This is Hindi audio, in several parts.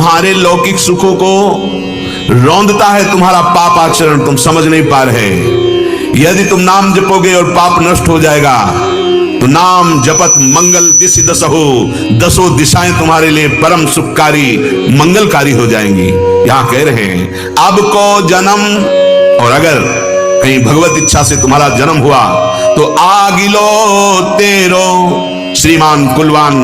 तुम्हारे लौकिक सुखों को रौंदता है तुम्हारा पाप आचरण, तुम समझ नहीं पा रहे। यदि तुम नाम जपोगे और पाप नष्ट हो जाएगा तो नाम जपत मंगल दिशि दसहो, दसों दिशाएं तुम्हारे लिए परम सुखकारी मंगलकारी हो जाएंगी। यहां कह रहे हैं अब को जन्म, और अगर कहीं भगवत इच्छा से तुम्हारा जन्म हुआ तो आगिलो तेरो, श्रीमान कुलवान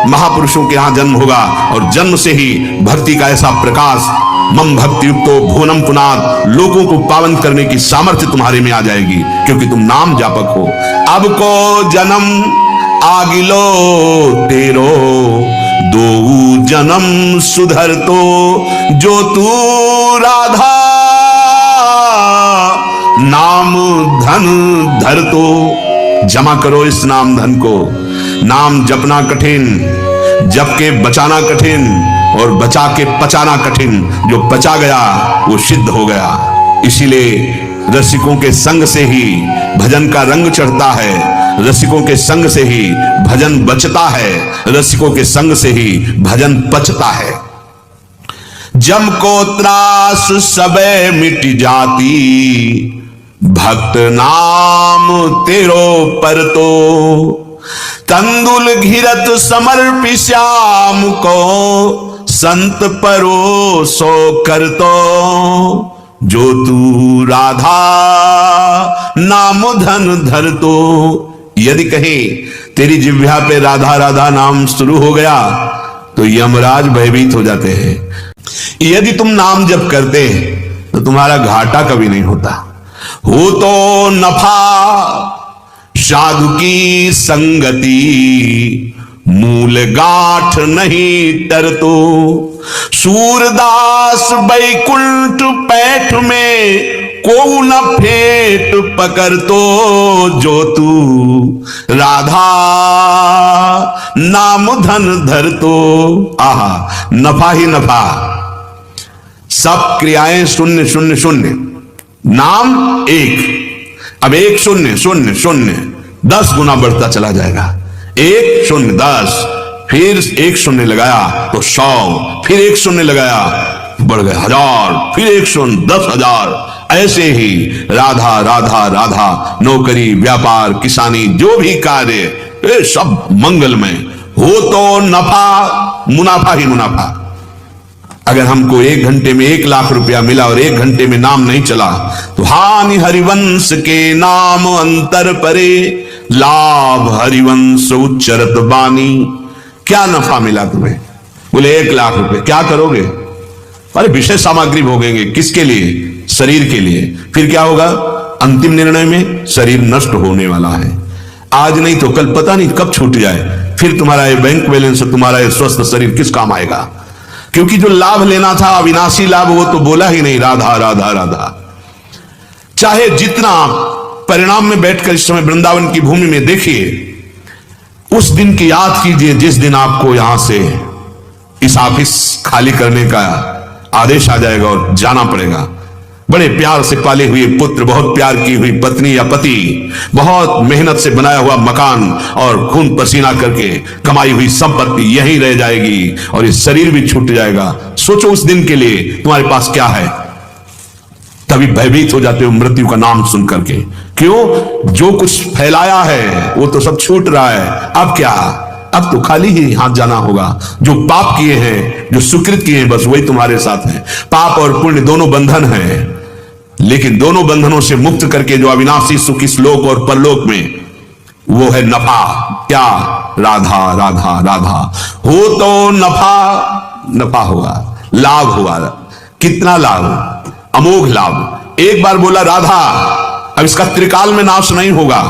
महापुरुषों के यहां जन्म होगा और जन्म से ही भक्ति का ऐसा प्रकाश मम भक्ति युक्तो भुवनम पुनाद, लोगों को पावन करने की सामर्थ्य तुम्हारे में आ जाएगी क्योंकि तुम नाम जापक हो। अब को जन्म आगिलो तेरो, दो जन्म सुधर तो जो तू राधा, नाम धन धर तो। जमा करो इस नाम धन को। नाम जपना कठिन, जप के बचाना कठिन, और बचा के पचाना कठिन। जो पचा गया वो सिद्ध हो गया। इसीलिए रसिकों के संग से ही भजन का रंग चढ़ता है, रसिकों के संग से ही भजन बचता है, रसिकों के संग से ही भजन पचता है। जम को त्रास सबे मिट जाती, भक्त नाम तेरो पर तो। तंदुल घिरत समर्पि श्याम को, संत परोसो कर तो। जो तू राधा नाम धन धर तो। यदि कहे तेरी जिह्वा पे राधा राधा नाम शुरू हो गया तो यमराज भयभीत हो जाते हैं। यदि तुम नाम जप करते तो तुम्हारा घाटा कभी नहीं होता। हो तो नफा साधु की संगति, मूल गांठ नहीं टरतो। सूरदास बैकुंठ पैठ में, को न फेट पकर तो। जो तू राधा नाम धन धर तो। आहा, नफा ही नफा। सब क्रियाएं शून्य शून्य शून्य, नाम एक। अब एक शून्य शून्य शून्य 10 गुना बढ़ता चला जाएगा। 1 0 10, फिर 1 0 लगाया तो 100, फिर 1 0 लगाया बढ़ गए 1000, फिर 1 0 10,000। ऐसे ही राधा राधा राधा, नौकरी व्यापार किसानी जो भी कार्य ये सब मंगलमय। हो तो नफा मुनाफा ही मुनाफा। अगर हमको 1 घंटे में 1 लाख रुपया मिला और 1 घंटे में नाम नहीं चला तो हानि हरिवंश के नाम अंतर परे, लाभ हरिवंश उच्चरत बानी। क्या नफा मिला तुम्हें? बोले 1 लाख रुपए। क्या करोगे? अरे विषय सामग्री भोगेंगे। किसके लिए? शरीर के लिए। फिर क्या होगा? अंतिम निर्णय में शरीर नष्ट होने वाला है। आज नहीं तो कल पता नहीं कब छूट जाए। फिर तुम्हारा ये बैंक बैलेंस, तुम्हारा ये स्वस्थ शरीर किस काम आएगा? क्योंकि जो लाभ लेना था अविनाशी लाभ, वो तो बोला ही नहीं राधा राधा राधा। चाहे जितना परिणाम में बैठकर इस समय वृंदावन की भूमि में देखिए, उस दिन की याद कीजिए जिस दिन आपको यहां से इस ऑफिस खाली करने का आदेश आ जाएगा और जाना पड़ेगा। बड़े प्यार से पाले हुए पुत्र, बहुत प्यार की हुई पत्नी या पति, बहुत मेहनत से बनाया हुआ मकान और खून पसीना करके कमाई हुई संपत्ति यहीं रह जाएगी और ये शरीर भी छूट जाएगा। सोचो उस दिन के लिए तुम्हारे पास क्या है। तभी भयभीत हो जाते हो मृत्यु का नाम सुन करके। क्यों? जो कुछ फैलाया है वो तो सब छूट रहा है। अब क्या? अब तो खाली ही हाथ जाना होगा। जो पाप किए हैं, जो सुकृत किए हैं, बस वही तुम्हारे साथ है। पाप और पुण्य दोनों बंधन हैं, लेकिन दोनों बंधनों से मुक्त करके जो अविनाशी सुख इस लोक और परलोक में, वो है नफा। क्या? राधा राधा राधा। हो तो नफा नफा हुआ, लाभ हुआ। कितना लाभ? अमोघ लाभ। एक बार बोला राधा, अब इसका त्रिकाल में नाश नहीं होगा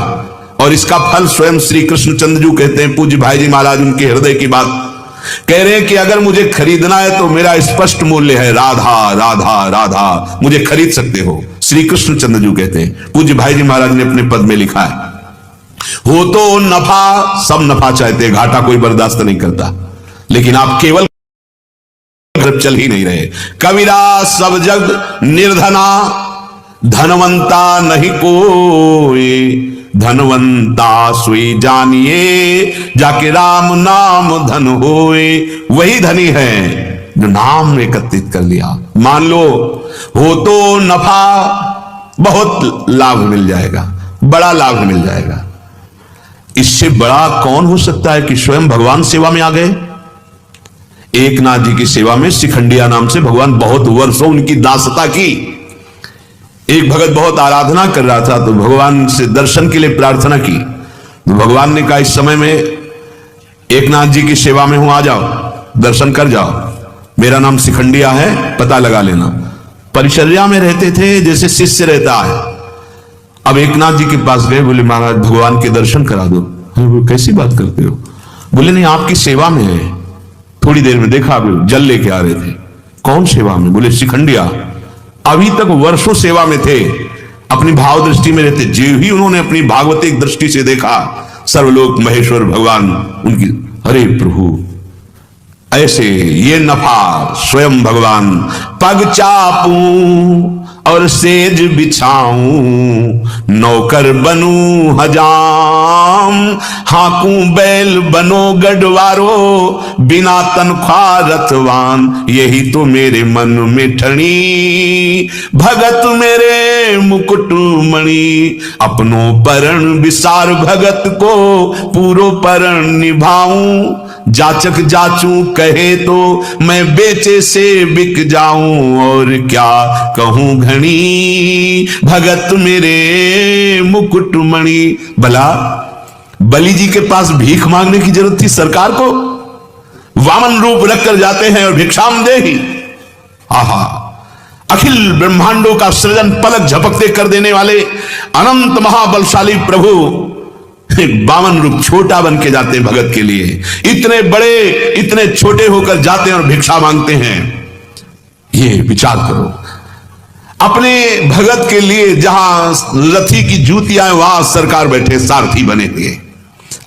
और इसका फल स्वयं श्री कृष्ण चंद्र कहते हैं। पूज्य भाई जी महाराज उनके हृदय की बात कह रहे हैं कि अगर मुझे खरीदना है तो मेरा स्पष्ट मूल्य है राधा राधा राधा, मुझे खरीद सकते हो। श्री कृष्ण चंद्र जी कहते हैं, पूज्य भाई जी महाराज ने अपने पद में लिखा है। हो तो नफा, सब नफा चाहते हैं, घाटा कोई बर्दाश्त नहीं करता, लेकिन आप केवल चल ही नहीं रहे। कबीरा सब जग निर्धना, धनवंता नहीं कोई। धनवंता सोई जानिए, जाके राम नाम धन होए। वही धनी है जो नाम एकत्रित कर लिया। मान लो हो तो नफा, बहुत लाभ मिल जाएगा, बड़ा लाभ मिल जाएगा। इससे बड़ा कौन हो सकता है कि स्वयं भगवान सेवा में आ गए। एकनाथ जी की सेवा में शिखंडिया नाम से भगवान बहुत वर्षों उनकी दासता की। एक भगत बहुत आराधना कर रहा था तो भगवान से दर्शन के लिए प्रार्थना की, तो भगवान ने कहा इस समय में एकनाथ जी की सेवा में हूं, आ जाओ, दर्शन कर जाओ, मेरा नाम शिखंडिया है, पता लगा लेना। परिचर्या में रहते थे जैसे शिष्य रहता है। अब एकनाथ जी के पास गए, बोले महाराज भगवान के दर्शन करा दो। बोले कैसी बात करते हो। बोले नहीं, आपकी सेवा में है, थोड़ी देर में देखा आप जल लेके आ रहे थे। कौन सेवा में। बोले शिखंडिया। अभी तक वर्षों सेवा में थे, अपनी भाव दृष्टि में रहते। जो ही उन्होंने अपनी भागवतिक दृष्टि से देखा, सर्वलोक महेश्वर भगवान उनकी, अरे प्रभु ऐसे ये नफा स्वयं भगवान। पग चापूं और सेज बिछाऊं, नौकर बनूं हजाम, हाकूं बैल बनो गढ़वारो, बिना तनख्वाह रथवान, यही तो मेरे मन में ठनी, भगत मेरे मुकुट मणि। अपनों परण विसार भगत को, पूरो परण निभाऊं, जाचक जाचूं कहे तो मैं बेचे से बिक जाऊं, और क्या कहूं घनी, भगत मेरे मुकुटमणि। भला बलि जी के पास भीख मांगने की जरूरत थी सरकार को। वामन रूप रखकर जाते हैं और भिक्षाम देहि। आहा, अखिल ब्रह्मांडों का सृजन पलक झपकते कर देने वाले अनंत महाबलशाली प्रभु बावन रूप छोटा बन के जाते हैं भगत के लिए। इतने बड़े इतने छोटे होकर जाते हैं और भिक्षा मांगते हैं। ये विचार करो, अपने भगत के लिए जहां रथी की जूतियां वहां सरकार बैठे सारथी बने हुए,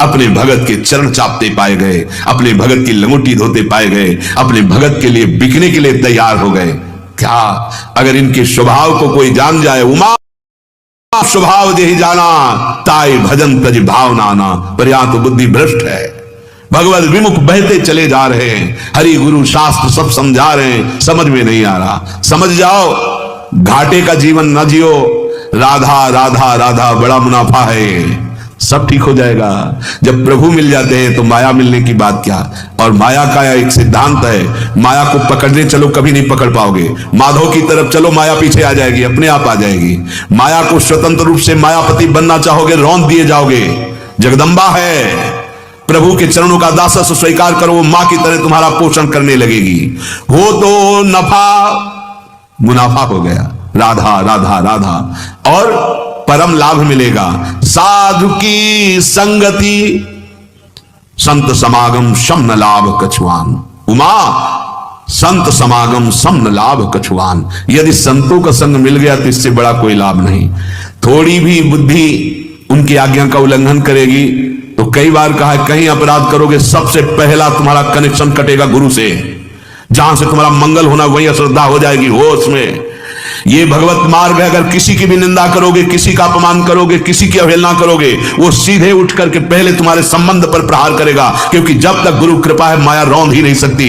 अपने भगत के चरण चापते पाए गए, अपने भगत की लंगोटी धोते पाए गए, अपने भगत के लिए बिकने के लिए तैयार हो गए। क्या अगर इनके स्वभाव को कोई जान जाए, उमा स्वभाव दे जाना, ताई भजन तज भाव नाना, पर यहां तो बुद्धि भ्रष्ट है, भगवत विमुख बहते चले जा रहे हैं। हरि गुरु शास्त्र सब समझा रहे हैं, समझ में नहीं आ रहा। समझ जाओ, घाटे का जीवन न जियो। राधा राधा राधा बड़ा मुनाफा है, सब ठीक हो जाएगा। जब प्रभु मिल जाते हैं तो माया मिलने की बात क्या। और माया का एक सिद्धांत है, माया को पकड़ने चलो कभी नहीं पकड़ पाओगे। माधव की तरफ चलो, माया पीछे आ जाएगी, अपने आप आ जाएगी। माया को स्वतंत्र रूप से मायापति बनना चाहोगे, रौंद दिए जाओगे। जगदम्बा है, प्रभु के चरणों का दासत्व स्वीकार करो, वो मां की तरह तुम्हारा पोषण करने लगेगी। हो तो नफा मुनाफा हो गया, राधा राधा राधा, और परम लाभ मिलेगा। साधु की संगति, संत समागम सम न लाभ कछुआन। उमा, संत समागम सम न लाभ कछुआन। यदि संतों का संग मिल गया तो इससे बड़ा कोई लाभ नहीं। थोड़ी भी बुद्धि उनकी आज्ञा का उल्लंघन करेगी तो कई बार कहा है, कहीं अपराध करोगे सबसे पहला तुम्हारा कनेक्शन कटेगा गुरु से। जहां से तुम्हारा मंगल होना वही अश्रद्धा हो जाएगी होश में। ये भगवत मार्ग है, अगर किसी की भी निंदा करोगे, किसी का अपमान करोगे, किसी की अवहेलना करोगे, वो सीधे उठ करके पहले तुम्हारे संबंध पर प्रहार करेगा। क्योंकि जब तक गुरु कृपा है माया रौंद ही नहीं सकती।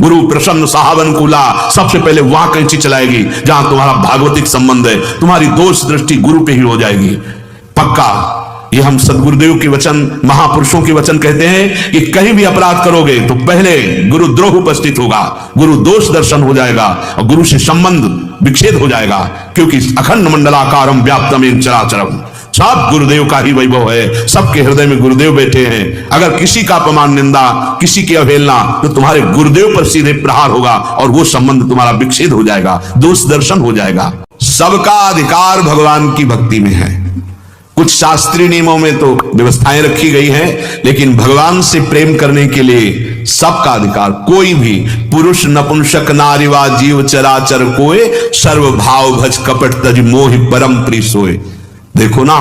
गुरु प्रसन्न साहब अनुकूला, सबसे पहले वहां कैंची चलाएगी जहां तुम्हारा भागवतिक संबंध है। तुम्हारी दोष दृष्टि गुरु पे ही हो जाएगी पक्का। ये हम सदगुरुदेव के वचन, महापुरुषों के वचन कहते हैं कि कहीं भी अपराध करोगे तो पहले गुरु द्रोह उपस्थित होगा, गुरु दोष दर्शन हो जाएगा और गुरु से संबंध विच्छेद हो जाएगा। क्योंकि अखंड मंडलाकारम व्याप्तमेन चराचरम, सब गुरुदेव का ही वैभव है, सबके हृदय में गुरुदेव बैठे हैं। अगर किसी का अपमान, निंदा, किसी की अवहेलना, तो तुम्हारे गुरुदेव पर सीधे प्रहार होगा और वो संबंध तुम्हारा विच्छेद हो जाएगा, दोष दर्शन हो जाएगा। सबका अधिकार भगवान की भक्ति में है। कुछ शास्त्रीय नियमों में तो व्यवस्थाएं रखी गई हैं, लेकिन भगवान से प्रेम करने के लिए सबका अधिकार। कोई भी पुरुष, नपुंसक, नारी वा जीव चराचर कोय, सर्व भाव भज कपट तज मोहि परम प्रिय सोए। देखो ना,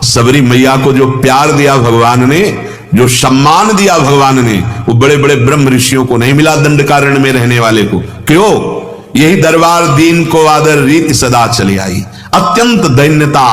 सबरी मैया को जो प्यार दिया भगवान ने, जो सम्मान दिया भगवान ने, वो बड़े बड़े ब्रह्म ऋषियों को नहीं मिला, दंडकारण्य में रहने वाले को। क्यों? यही दरबार दीन को आदर रीति सदा चली आई। अत्यंत दैन्यता,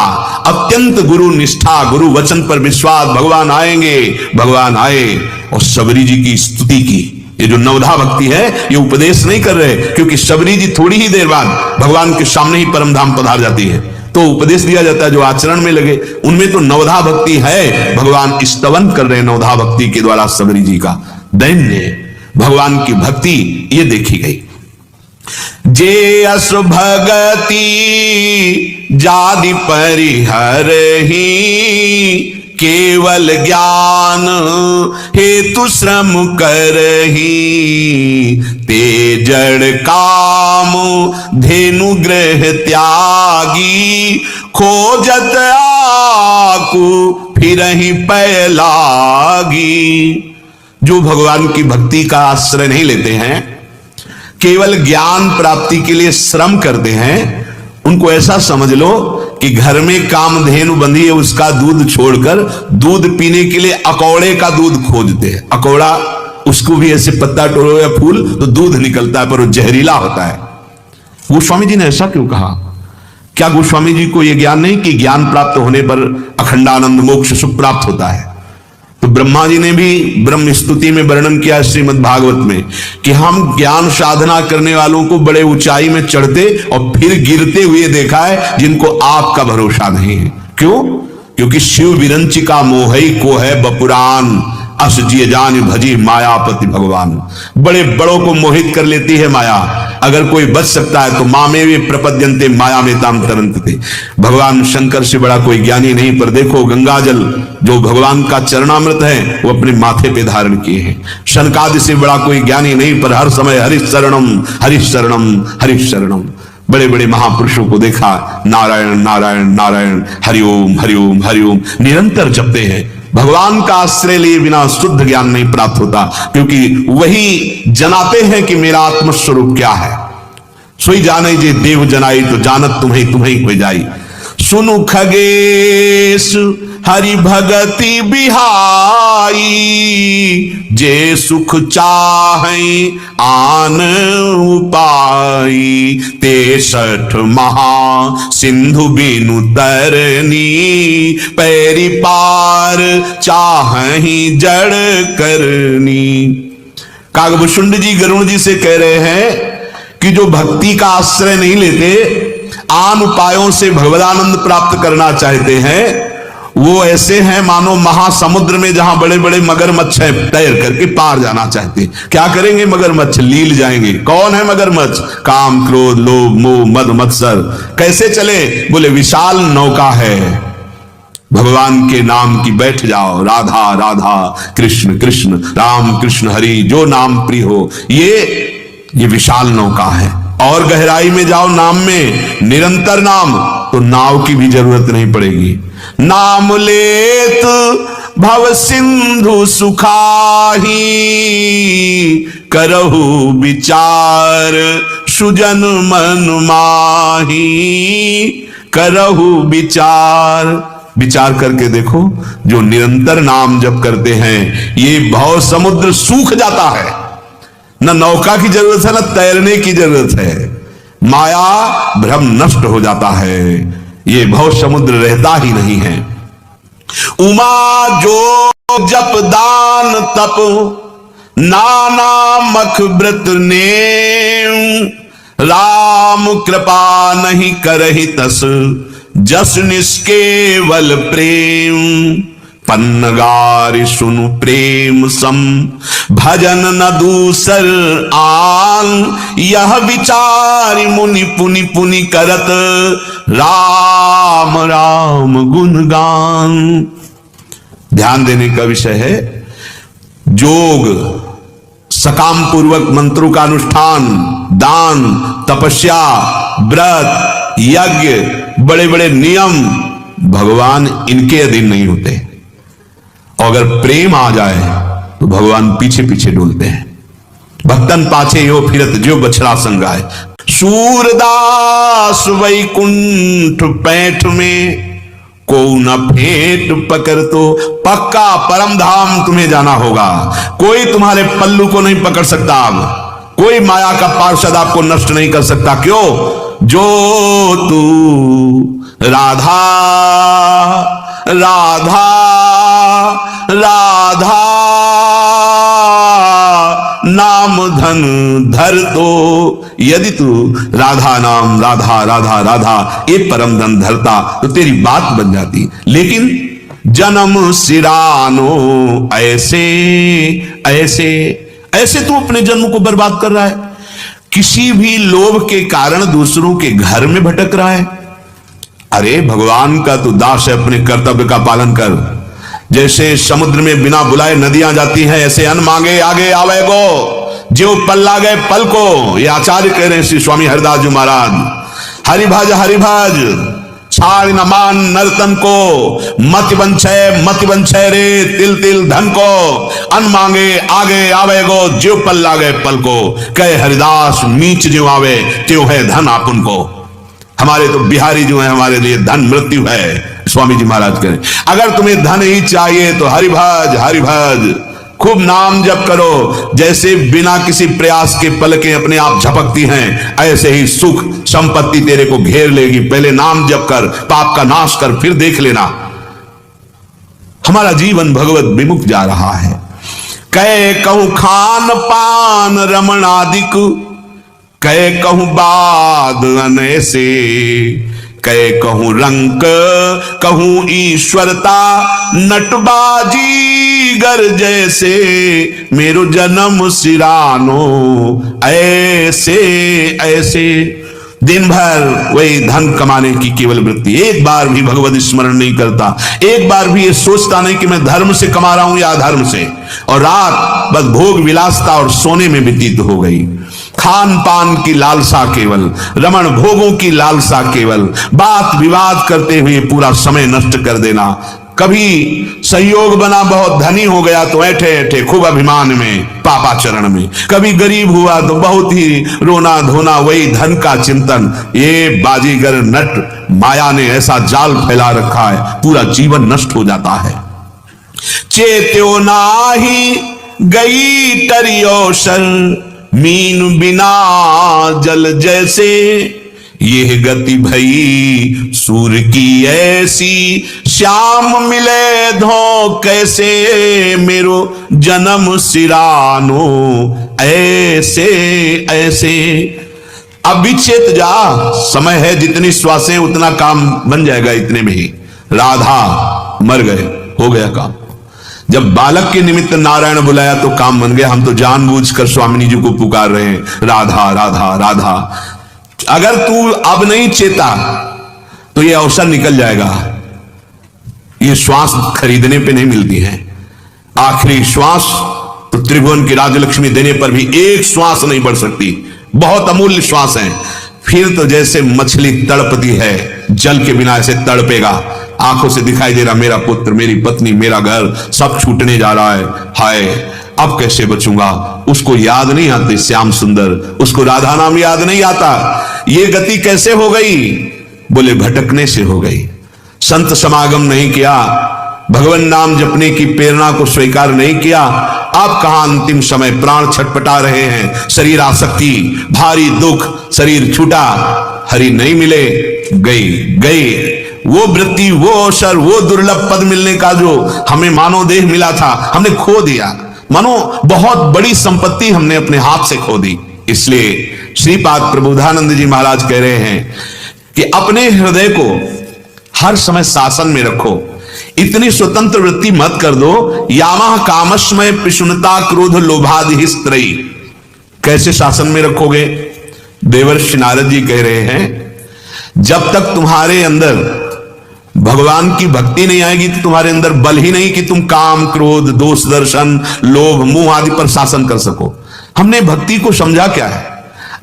अत्यंत गुरु निष्ठा, गुरु वचन पर विश्वास, भगवान आएंगे, भगवान आए और सबरी जी की स्तुति की। ये जो नवधा भक्ति है ये उपदेश नहीं कर रहे, क्योंकि शबरी जी थोड़ी ही देर बाद भगवान के सामने ही परम धाम पधार जाती है, तो उपदेश दिया जाता है जो आचरण में लगे। उनमें तो नवधा भक्ति है, भगवान स्तवन कर रहे हैं नवधा भक्ति के द्वारा शबरी जी का। दैन्य भगवान की भक्ति ये देखी गई। जे अस भगति जादि परिहर ही, केवल ज्ञान हेतु श्रम करही, ते जड़ काम धेनु ग्रह त्यागी, खोजत आकु फिरहि पै लागी। जो भगवान की भक्ति का आश्रय नहीं लेते हैं, केवल ज्ञान प्राप्ति के लिए श्रम करते हैं, उनको ऐसा समझ लो कि घर में कामधेनु बंधी है, उसका दूध छोड़कर दूध पीने के लिए अकौड़े का दूध खोजते हैं। अकौड़ा उसको भी ऐसे पत्ता तोड़ो या फूल तो दूध निकलता है, पर वो जहरीला होता है। गोस्वामी जी ने ऐसा क्यों कहा? क्या गोस्वामी जी को यह ज्ञान नहीं कि ज्ञान प्राप्त होने पर अखंडानंद मोक्ष सुख प्राप्त होता है? तो ब्रह्मा जी ने भी ब्रह्म स्तुति में वर्णन किया श्रीमद् भागवत में कि हम ज्ञान साधना करने वालों को बड़े ऊंचाई में चढ़ते और फिर गिरते हुए देखा है, जिनको आपका भरोसा नहीं है। क्यों? क्योंकि शिव विरंचिका मोहई को है बपुरान, अस जिय जान भजी मायापति भगवान। बड़े बड़ों को मोहित कर लेती है माया। अगर कोई बच सकता है तो माँ में भी प्रपद्यंते माया में ताम तरंतते। भगवान शंकर से बड़ा कोई ज्ञानी नहीं। पर देखो गंगा जल जो भगवान का चरणामृत है वो अपने माथे पे धारण किए हैं। शनकादि से बड़ा कोई ज्ञानी नहीं, पर हर समय हरिश शरणम हरिश शरणम हरिश शरणम। बड़े बड़े महापुरुषों को देखा, नारायण नारायण नारायण, हरिओम हरिओम हरिओम निरंतर जपते हैं। भगवान का आश्रय लिए बिना शुद्ध ज्ञान नहीं प्राप्त होता, क्योंकि वही जनाते हैं कि मेरा आत्मस्वरूप क्या है। सोई जाने जे देव जनाई, तो जानत तुम्हें तुम्हें हो जाई। सुनु खगेश हरि भगति बिहाई, जे सुख चाहे आन उपाई। 63 महा सिंधु बिनु तरनी, पैरी पार चाहि जड़ करनी। कागभूषुंड जी गरुण जी से कह रहे हैं कि जो भक्ति का आश्रय नहीं लेते, आन उपायों से भगवदानंद प्राप्त करना चाहते हैं, वो ऐसे हैं मानो महासमुद्र में जहां बड़े बड़े मगरमच्छ हैं, तैर करके पार जाना चाहते हैं। क्या करेंगे मगरमच्छ? लील जाएंगे। कौन है मगरमच्छ? काम क्रोध लोभ मोह मद मत्सर। कैसे चले? बोले विशाल नौका है, भगवान के नाम की बैठ जाओ। राधा राधा कृष्ण कृष्ण राम कृष्ण हरि, जो नाम प्रिय हो। ये विशाल नौका है। और गहराई में जाओ नाम में, निरंतर नाम, तो नाव की भी जरूरत नहीं पड़ेगी। नाम लेत भव सिंधु सुखाही, करहु विचार सुजन मन माही। करहु विचार, विचार करके देखो, जो निरंतर नाम जप करते हैं, ये भव समुद्र सूख जाता है। न नौका की जरूरत है, न तैरने की जरूरत है। माया भ्रम नष्ट हो जाता है, ये भव समुद्र रहता ही नहीं है। उमा जो जप दान तप, नाना मख व्रत ने। राम कृपा नहीं करहि तस, जस निष्केवल प्रेम। पन्नगारि सुनु प्रेम सम, भजन न दूसर आन। यह विचार मुनि पुनि पुनि करत, राम राम गुणगान। ध्यान देने का विषय है योग, सकाम पूर्वक मंत्रों का अनुष्ठान, दान, तपस्या, व्रत, यज्ञ, बड़े बड़े नियम, भगवान इनके अधीन नहीं होते। अगर प्रेम आ जाए तो भगवान पीछे पीछे डोलते हैं। भक्तन पाछे यो फिरत जो बछड़ा संगाए। सूरदास वैकुंठ पैठ में, को न फेंट पकड़। तो पक्का परम धाम तुम्हें जाना होगा। कोई तुम्हारे पल्लू को नहीं पकड़ सकता। अब कोई माया का पार्षद आपको नष्ट नहीं कर सकता। क्यों? जो तू राधा राधा राधा नाम धन धर तो। यदि तू राधा नाम, राधा राधा राधा, ये परम धन धरता तो तेरी बात बन जाती। लेकिन जन्म सिरानो ऐसे ऐसे ऐसे तू अपने जन्म को बर्बाद कर रहा है। किसी भी लोभ के कारण दूसरों के घर में भटक रहा है। अरे भगवान का तू दास है, अपने कर्तव्य का पालन कर। जैसे समुद्र में बिना बुलाए नदियां जाती हैं, ऐसे अन्न मांगे आगे आवे गो, जो पल लागे पल को। ये आचार्य कह रहे हैं श्री स्वामी हरिदास जी महाराज। हरिभज हरिभज छाड़ न मान नर्तन को, मति बंछय रे तिल तिल धन को। अन मांगे आगे आवे गो, जो पल लागे पल को। कहे हरिदास नीच जो आवे, त्यो है धन आपन को। हमारे तो बिहारी जो है, हमारे लिए धन मृत्यु है। स्वामी जी महाराज कहें अगर तुम्हें धन ही चाहिए तो हरिभज हरिभज, खूब नाम जप करो। जैसे बिना किसी प्रयास के पलकें अपने आप झपकती हैं, ऐसे ही सुख संपत्ति तेरे को घेर लेगी। पहले नाम जप कर, पाप का नाश कर, फिर देख लेना। हमारा जीवन भगवत विमुख जा रहा है। कहे कहूं खान पान रमणादिक, कहे कहूं बाद अनैसे। कहे कहूं रंक कहूं ईश्वरता, नटबाजी गर जैसे। मेरो जन्म सिरानो ऐसे ऐसे। दिन भर वही धन कमाने की केवल वृत्ति, एक बार भी भगवत स्मरण नहीं करता, एक बार भी ये सोचता नहीं कि मैं धर्म से कमा रहा हूं या अधर्म से। और रात बस भोग विलासता और सोने में व्यतीत हो गई। खान पान की लालसा केवल, रमण भोगों की लालसा केवल, बात विवाद करते हुए पूरा समय नष्ट कर देना। कभी संयोग बना बहुत धनी हो गया तो ऐठे ऐठे खूब अभिमान में पापाचरण में। कभी गरीब हुआ तो बहुत ही रोना धोना, वही धन का चिंतन। ये बाजीगर नट माया ने ऐसा जाल फैला रखा है, पूरा जीवन नष्ट हो जाता है। चेत्यो नाही गई टरियोशन, मीन बिना जल जैसे। यह गति भई सूर्य की ऐसी, श्याम मिले धो कैसे। मेरो जन्म सिरानो ऐसे ऐसे। अब भी चेत जा, समय है, जितनी श्वासें उतना काम बन जाएगा इतने में ही। राधा मर गए, हो गया काम। जब बालक के निमित्त नारायण बुलाया तो काम बन गया। हम तो जानबूझकर स्वामिनी जी को पुकार रहे हैं, राधा राधा राधा। अगर तू अब नहीं चेता तो ये अवसर निकल जाएगा। ये श्वास खरीदने पे नहीं मिलती है। आखिरी श्वास तो त्रिभुवन की राजलक्ष्मी देने पर भी एक श्वास नहीं बढ़ सकती, बहुत अमूल्य श्वास है। फिर तो जैसे मछली तड़पती है, जल के बिना ऐसे तड़पेगा। आंखों से दिखाई दे रहा मेरा पुत्र, मेरी पत्नी, मेरा घर सब छूटने जा रहा है। हाय अब कैसे बचूंगा। उसको याद नहीं आते श्याम सुंदर, उसको राधा नाम याद नहीं आता। ये गति कैसे हो गई? बोले भटकने से हो गई। संत समागम नहीं किया, भगवान नाम जपने की प्रेरणा को स्वीकार नहीं किया। आप कहां अंतिम समय प्राण छटपटा रहे हैं, शरीर आसक्ति, भारी दुख, शरीर छूटा, हरि नहीं मिले, गई वो वृत्ति, वो अवसर, वो दुर्लभ पद मिलने का जो हमें मानो देह मिला था, हमने खो दिया। मानो बहुत बड़ी संपत्ति हमने अपने हाथ से खो दी। इसलिए श्रीपाद प्रबोधानंद जी महाराज कह रहे हैं कि अपने हृदय को हर समय शासन में रखो। इतनी स्वतंत्र वृत्ति मत कर दो, यामह कामस्मय पिशुनता क्रोध लोभादि स्त्री। कैसे शासन में रखोगे? देवर्षि नारद जी कह रहे हैं, जब तक तुम्हारे अंदर भगवान की भक्ति नहीं आएगी तो तुम्हारे अंदर बल ही नहीं कि तुम काम, क्रोध, दोष दर्शन, लोभ, मोह आदि पर शासन कर सको। हमने भक्ति को समझा क्या है?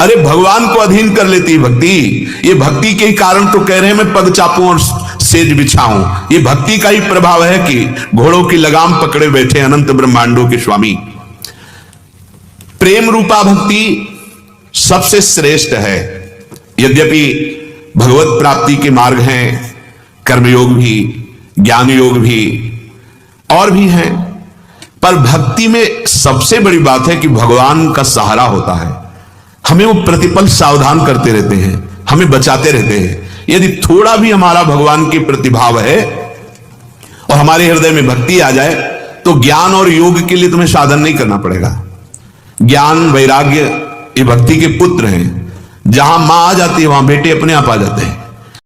अरे भगवान को अधीन कर लेती भक्ति। ये भक्ति के ही कारण तो कह रहे हैं मैं पग चापूं और सेज बिछाऊं। ये भक्ति का ही प्रभाव है कि घोड़ों की लगाम पकड़े बैठे अनंत ब्रह्मांडों के स्वामी। प्रेम रूपा भक्ति सबसे श्रेष्ठ है। यद्यपि भगवत प्राप्ति के मार्ग हैं, कर्मयोग भी, ज्ञान योग भी और भी हैं, पर भक्ति में सबसे बड़ी बात है कि भगवान का सहारा होता है। हमें वो प्रतिपल सावधान करते रहते हैं, हमें बचाते रहते हैं। यदि थोड़ा भी हमारा भगवान के प्रतिभाव है और हमारे हृदय में भक्ति आ जाए तो ज्ञान और योग के लिए तुम्हें साधन नहीं करना पड़ेगा। ज्ञान वैराग्य ये भक्ति के पुत्र हैं। जहां मां आ जाती है वहां बेटे अपने आप आ जाते हैं।